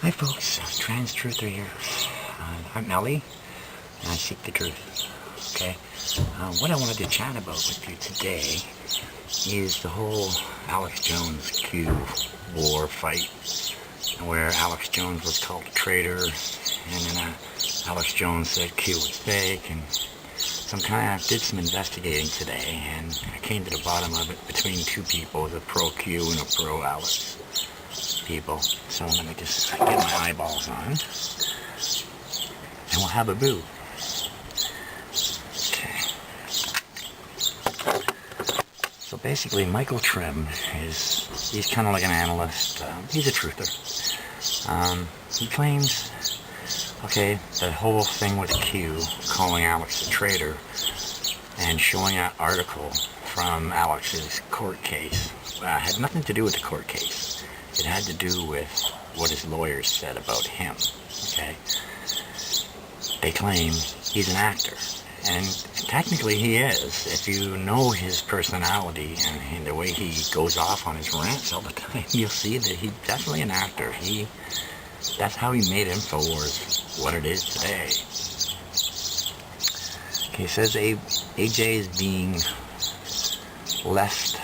Hi folks, Trans Truther here. I'm Ellie, and I seek the truth. Okay, what I wanted to chat about with you today is the whole Alex Jones Q war fight, where Alex Jones was called a traitor, and then Alex Jones said Q was fake, and I did some investigating today, and I came to the bottom of it between two people, the pro Q and a pro Alex people. So let me just get my eyeballs on, and we'll have a boo. Okay. So basically, Michael Trim he's kind of like an analyst. He's a truther. He claims, okay, the whole thing with Q calling Alex a traitor and showing an article from Alex's court case had nothing to do with the court case. It had to do with what his lawyers said about him, okay? They claim he's an actor, and technically he is. If you know his personality and the way he goes off on his rants all the time, you'll see that he's definitely an actor. That's how he made InfoWars what it is today. Okay, he says AJ is being left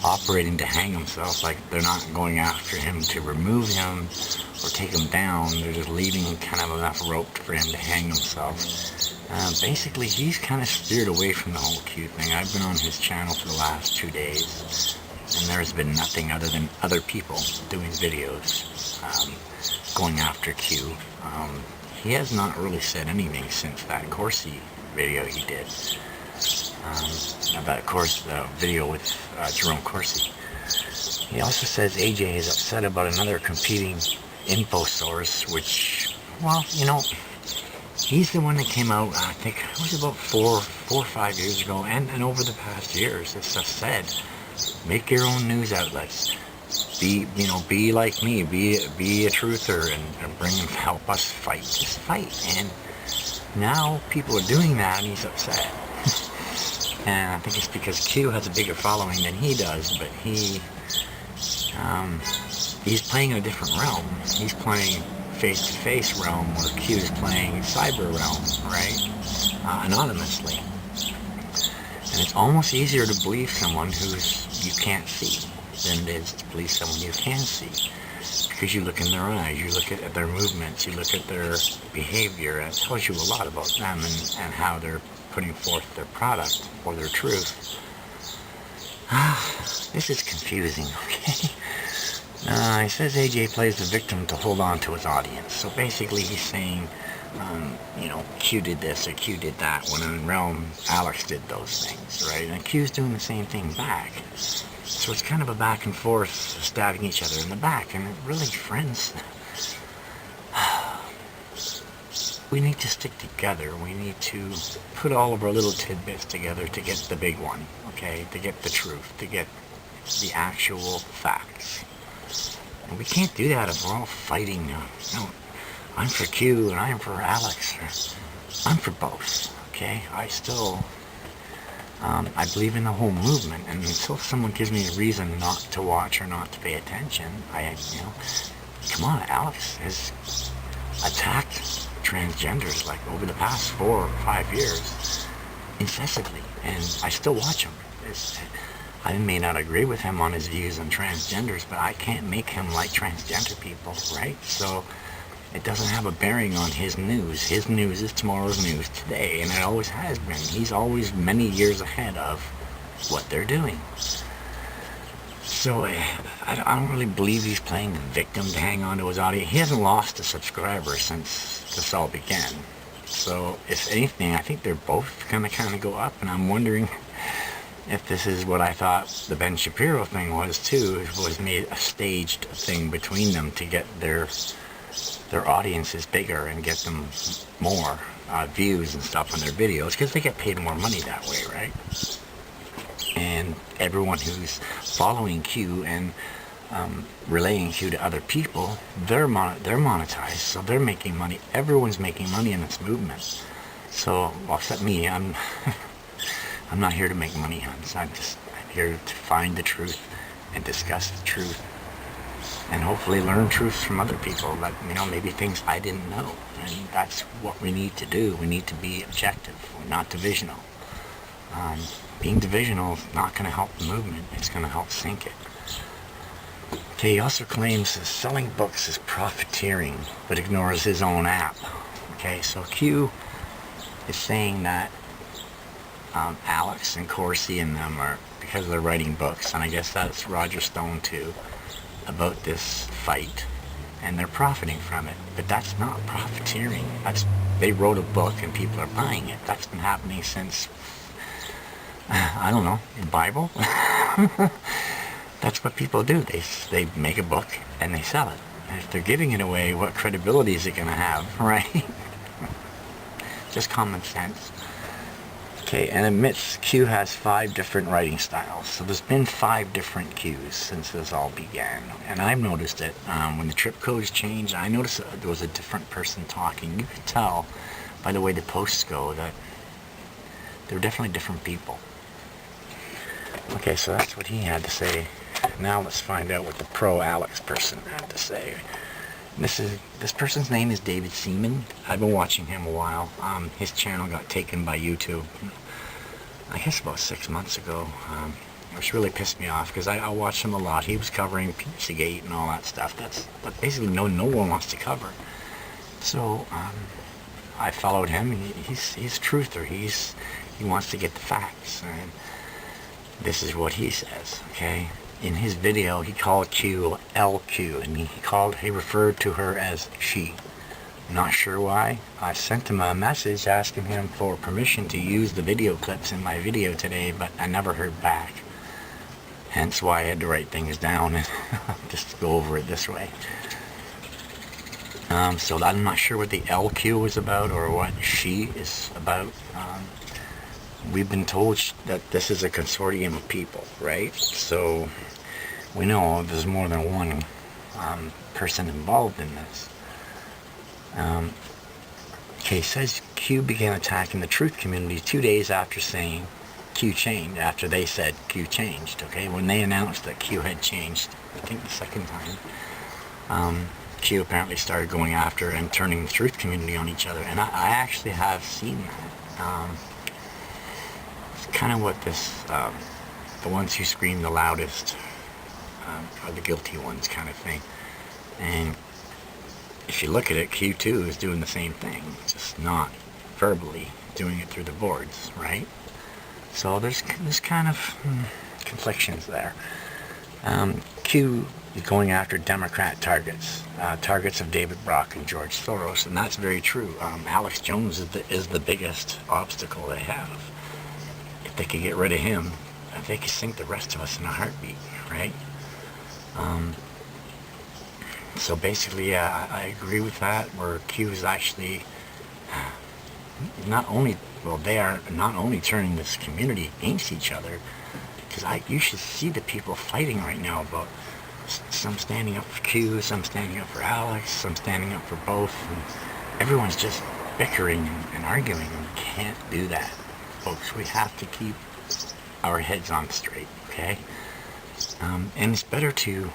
operating to hang himself, like they're not going after him to remove him or take him down. They're just leaving kind of enough rope for him to hang himself. Basically, he's kind of steered away from the whole Q thing. I've been on his channel for the last 2 days, and there's been nothing other than other people doing videos going after Q. He has not really said anything since that Corsi video he did. About, of course, the video with Jerome Corsi. He also says AJ is upset about another competing info source, which, well, you know, he's the one that came out, I think it was about four or 5 years ago, and over the past years, it's just said, make your own news outlets. Be like me, be a truther, and help us fight this fight. And now people are doing that, and he's upset. And I think it's because Q has a bigger following than he does, but he's playing in a different realm. He's playing face-to-face realm, where Q is playing cyber realm, right? Anonymously. And it's almost easier to believe someone you can't see than it is to believe someone you can see. Because you look in their eyes, you look at their movements, you look at their behavior. It tells you a lot about them and how they're putting forth their product or their truth. This is confusing, okay? He says AJ plays the victim to hold on to his audience. So basically he's saying, Q did this or Q did that, when in realm Alex did those things, right? And Q's doing the same thing back. So it's kind of a back and forth, stabbing each other in the back, and really, friends, we need to stick together. We need to put all of our little tidbits together to get the big one, okay? To get the truth, to get the actual facts. And we can't do that if we're all fighting. I'm for Q and I'm for Alex. I'm for both, okay? I believe in the whole movement, and until someone gives me a reason not to watch or not to pay attention, come on, Alex has attacked transgenders like over the past 4 or 5 years incessantly, and I still watch him. I may not agree with him on his views on transgenders, but I can't make him like transgender people, right? So it doesn't have a bearing on his news. His news is tomorrow's news today, and it always has been. He's always many years ahead of what they're doing. So I don't really believe he's playing the victim to hang on to his audience. He hasn't lost a subscriber since this all began. So if anything, I think they're both kind of go up, and I'm wondering if this is what I thought the Ben Shapiro thing was too. It was made a staged thing between them to get their audiences bigger and get them more views and stuff on their videos, because they get paid more money that way, right? And everyone who's following Q and relaying Q to other people, they're monetized, so they're making money. Everyone's making money in this movement. So, well, except me, I'm not here to make money, I'm here to find the truth and discuss the truth and hopefully learn truths from other people that, maybe things I didn't know. And that's what we need to do. We need to be objective, not divisional. Being divisional is not going to help the movement. It's going to help sink it. Okay, he also claims that selling books is profiteering, but ignores his own app. Okay, so Q is saying that Alex and Corsi and them are, because they're writing books, and I guess that's Roger Stone too, about this fight, and they're profiting from it. But that's not profiteering. They wrote a book and people are buying it. That's been happening since, I don't know, the Bible? That's what people do. They make a book and they sell it. And if they're giving it away, what credibility is it going to have, right? Just common sense. Okay, and admits Q has 5 different writing styles. So there's been 5 different Qs since this all began. And I've noticed it. When the trip codes changed, I noticed there was a different person talking. You can tell by the way the posts go that they're definitely different people. Okay, so that's what he had to say. Now let's find out what the pro-Alex person had to say. This person's name is David Seaman. I've been watching him a while. His channel got taken by YouTube, I guess about 6 months ago, which really pissed me off because I watched him a lot. He was covering Pizzagate and all that stuff. That's what basically no one wants to cover. So I followed him. He's a truther. He wants to get the facts, and this is what he says. Okay. In his video, he called Q LQ, and he referred to her as she. Not sure why. I sent him a message asking him for permission to use the video clips in my video today, but I never heard back. Hence why I had to write things down and just go over it this way. So I'm not sure what the LQ was about or what she is about. We've been told that this is a consortium of people, right? So we know there's more than one person involved in this. Okay, says Q began attacking the truth community 2 days after saying Q changed, after they said Q changed, okay? When they announced that Q had changed, I think the second time, Q apparently started going after and turning the truth community on each other. And I actually have seen that. Kind of what this, the ones who scream the loudest are the guilty ones kind of thing. And if you look at it, Q2 is doing the same thing, just not verbally doing it through the boards, right? So there's kind of conflictions there. Q is going after Democrat targets of David Brock and George Soros, and that's very true. Alex Jones is the biggest obstacle they have. If they could get rid of him, they could sink the rest of us in a heartbeat, right? So basically, I agree with that, where Q is actually they are not only turning this community against each other, because you should see the people fighting right now about some standing up for Q, some standing up for Alex, some standing up for both, and everyone's just bickering and arguing, and we can't do that. Folks, we have to keep our heads on straight, okay? And it's better to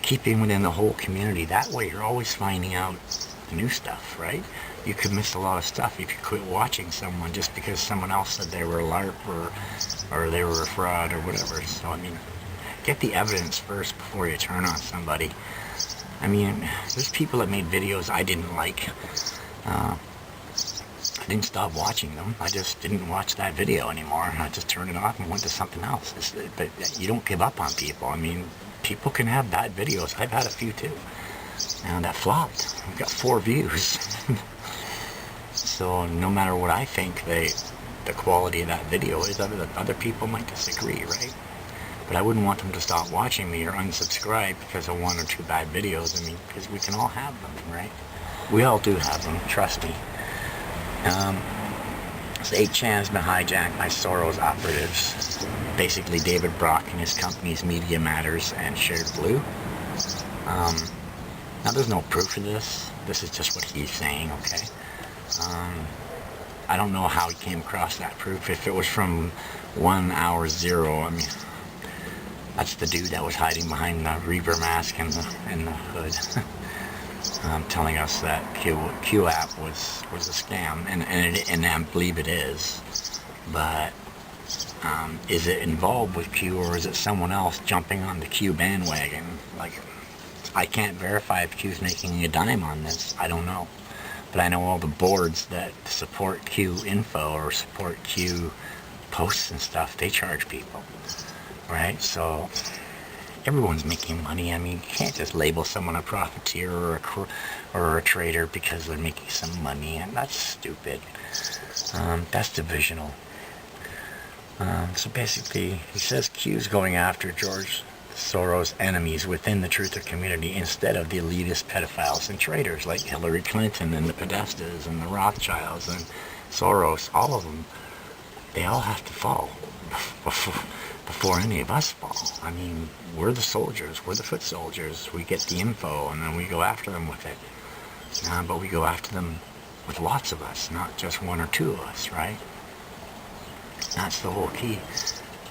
keep in within the whole community. That way you're always finding out the new stuff, right? You could miss a lot of stuff if you quit watching someone just because someone else said they were a LARP or they were a fraud or whatever. So, I mean, get the evidence first before you turn on somebody. I mean, there's people that made videos I didn't like. I didn't stop watching them. I just didn't watch that video anymore. I just turned it off and went to something else. But you don't give up on people. I mean, people can have bad videos. I've had a few too. And that flopped. I've got 4 views. So no matter what I think the quality of that video is, other people might disagree, right? But I wouldn't want them to stop watching me or unsubscribe because of 1 or 2 bad videos. I mean, because we can all have them, right? We all do have them, trust me. So 8chan has been hijacked by Soros operatives. Basically, David Brock and his company's Media Matters and Shared Blue. Now, there's no proof of this. This is just what he's saying, okay? I don't know how he came across that proof. If it was from 1 hour 0, I mean, That's the dude that was hiding behind the Reaver mask and the hood, telling us that Q app was a scam, and I believe it is. But is it involved with Q, or is it someone else jumping on the Q bandwagon? Like, I can't verify if Q's making a dime on this. I don't know. But I know all the boards that support Q info or support Q posts and stuff, they charge people, right? So everyone's making money. I mean, you can't just label someone a profiteer or a traitor because they're making some money, and that's stupid. That's divisional. So basically, he says Q's going after George Soros' enemies within the truther community instead of the elitist pedophiles and traitors like Hillary Clinton and the Podestas and the Rothschilds and Soros. All of them, they all have to fall before any of us fall. I mean, we're the soldiers, we're the foot soldiers. We get the info and then we go after them with it. But we go after them with lots of us, not just one or two of us, right? That's the whole key.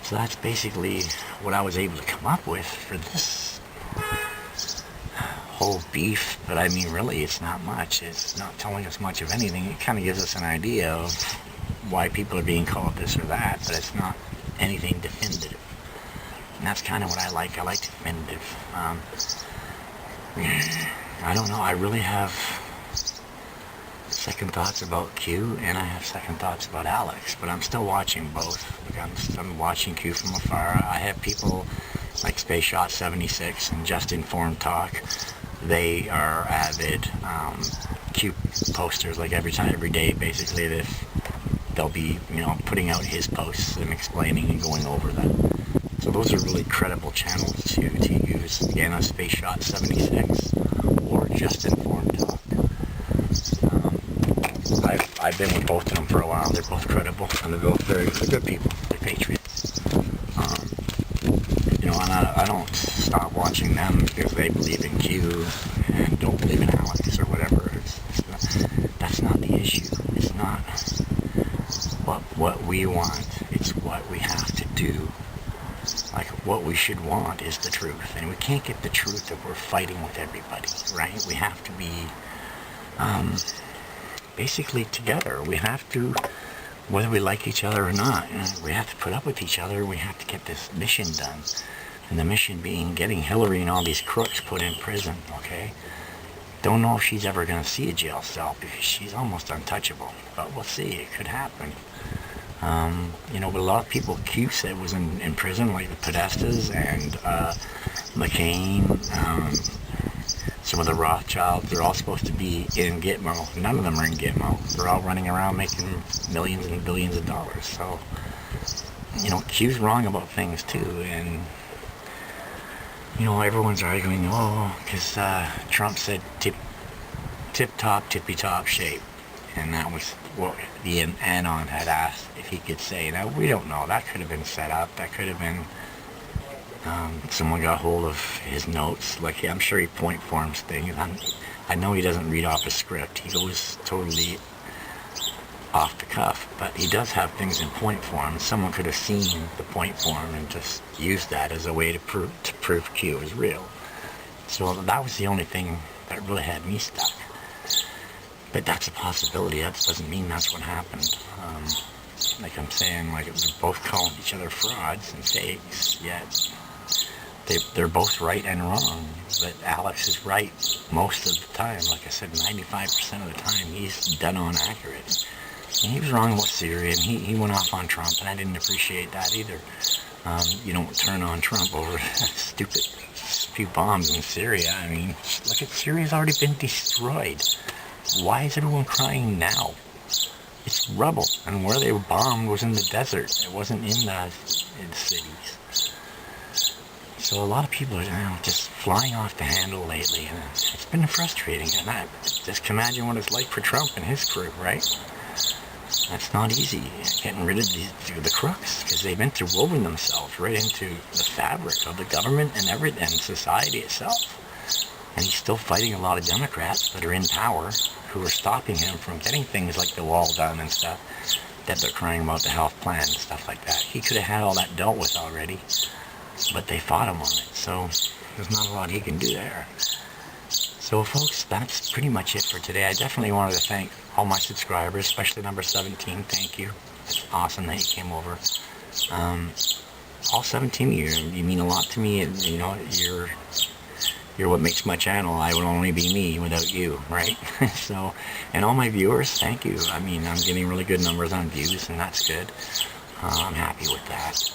So that's basically what I was able to come up with for this whole beef. But I mean, really, it's not much. It's not telling us much of anything. It kind of gives us an idea of why people are being called this or that, but it's not anything definitive. And that's kind of what I like. I like definitive. I don't know. I really have second thoughts about Q, and I have second thoughts about Alex, but I'm still watching both. I'm watching Q from afar. I have people like Space Shot 76 and Just Informed Talk. They are avid Q posters. Like every day, basically, they'll be, putting out his posts and explaining and going over them. So those are really credible channels to use. Again, on Space Shot 76 or Just Informed Talk. I've been with both of them for a while. They're both credible, and they're both they're good people. They're patriots. And I don't stop watching them because they believe in Q and don't believe in Alex or whatever. That's not the issue. It's not what we want. It's what we have to do. Like, what we should want is the truth, and we can't get the truth if we're fighting with everybody, right? We have to be basically together. We have to, whether we like each other or not, we have to put up with each other. We have to get this mission done, and the mission being getting Hillary and all these crooks put in prison. Okay, don't know if she's ever going to see a jail cell because she's almost untouchable, but we'll see. It could happen. But a lot of people Q said was in prison, like the Podestas and McCain, some of the Rothschilds. They're all supposed to be in Gitmo. None of them are in Gitmo. They're all running around making millions and billions of dollars. So, Q's wrong about things too. And, everyone's arguing, because Trump said tip-top, tippy-top shape. And that was what the Qanon had asked if he could say. Now, we don't know. That could have been set up. That could have been someone got hold of his notes. Like, I'm sure he point forms things. I know he doesn't read off a script. He goes totally off the cuff. But he does have things in point form. Someone could have seen the point form and just used that as a way to prove Q is real. So that was the only thing that really had me stuck. But that's a possibility. That doesn't mean that's what happened. Like I'm saying, they're both calling each other frauds and fakes, yet they're both right and wrong. But Alex is right most of the time. Like I said, 95% of the time, he's dead on accurate. And he was wrong about Syria, and he went off on Trump, and I didn't appreciate that either. You don't turn on Trump over stupid few bombs in Syria. I mean, look at Syria's already been destroyed. Why is everyone crying now? It's rubble, and where they were bombed was in the desert. It wasn't in the cities. So a lot of people are just flying off the handle lately, and it's been frustrating. And I just can imagine what it's like for Trump and his crew, right? That's not easy, getting rid of the crooks, because they've interwoven themselves right into the fabric of the government and society itself. And he's still fighting a lot of Democrats that are in power who are stopping him from getting things like the wall done and stuff that they're crying about, the health plan and stuff like that. He could have had all that dealt with already. but they fought him on it. So there's not a lot he can do there. So folks, that's pretty much it for today. I definitely wanted to thank all my subscribers, especially number 17. Thank you. It's awesome that you came over. All 17 of you, you mean a lot to me. And, you know, you're what makes my channel. I would only be me without you, right? So, and all my viewers, thank you. I mean, I'm getting really good numbers on views, and that's good. I'm happy with that.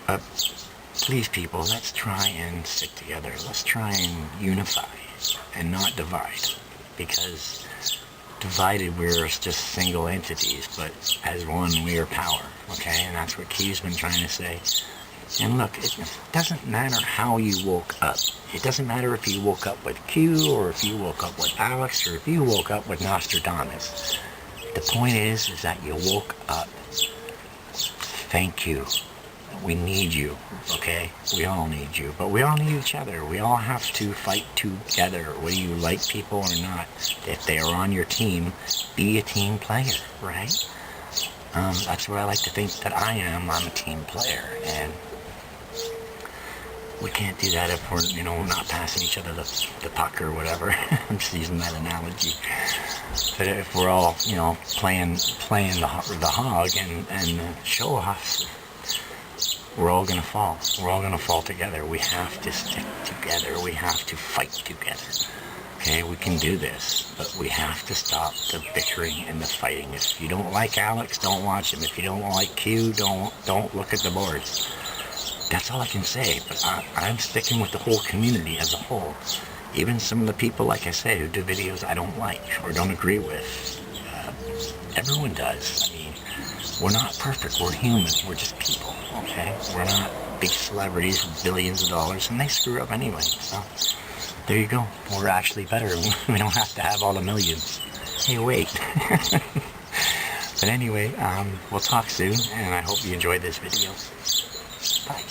But please, people, let's try and stick together. Let's try and unify and not divide, because divided we're just single entities, but as one we are power. Okay, and that's what Q's been trying to say. And look, it doesn't matter how you woke up. It doesn't matter if you woke up with Q, or if you woke up with Alex, or if you woke up with Nostradamus. The point is that you woke up. Thank you. We need you, okay? We all need you, but we all need each other. We all have to fight together, whether you like people or not. If they are on your team, be a team player, right? That's what I like to think that I am. I'm a team player, and we can't do that if we're, you know, not passing each other the puck or whatever. I'm just using that analogy. But if we're all, you know, playing the hog and show off, we're all going to fall. We're all going to fall together. We have to stick together. We have to fight together. Okay, we can do this, but we have to stop the bickering and the fighting. If you don't like Alex, don't watch him. If you don't like Q, don't look at the boards. That's all I can say, but I'm sticking with the whole community as a whole. Even some of the people, like I say, who do videos I don't like or don't agree with. Everyone does. I mean, we're not perfect. We're human. We're just people, okay? We're not big celebrities with billions of dollars, and they screw up anyway. So there you go. We're actually better. We don't have to have all the millions. Hey, wait. But anyway, we'll talk soon, and I hope you enjoyed this video. Bye.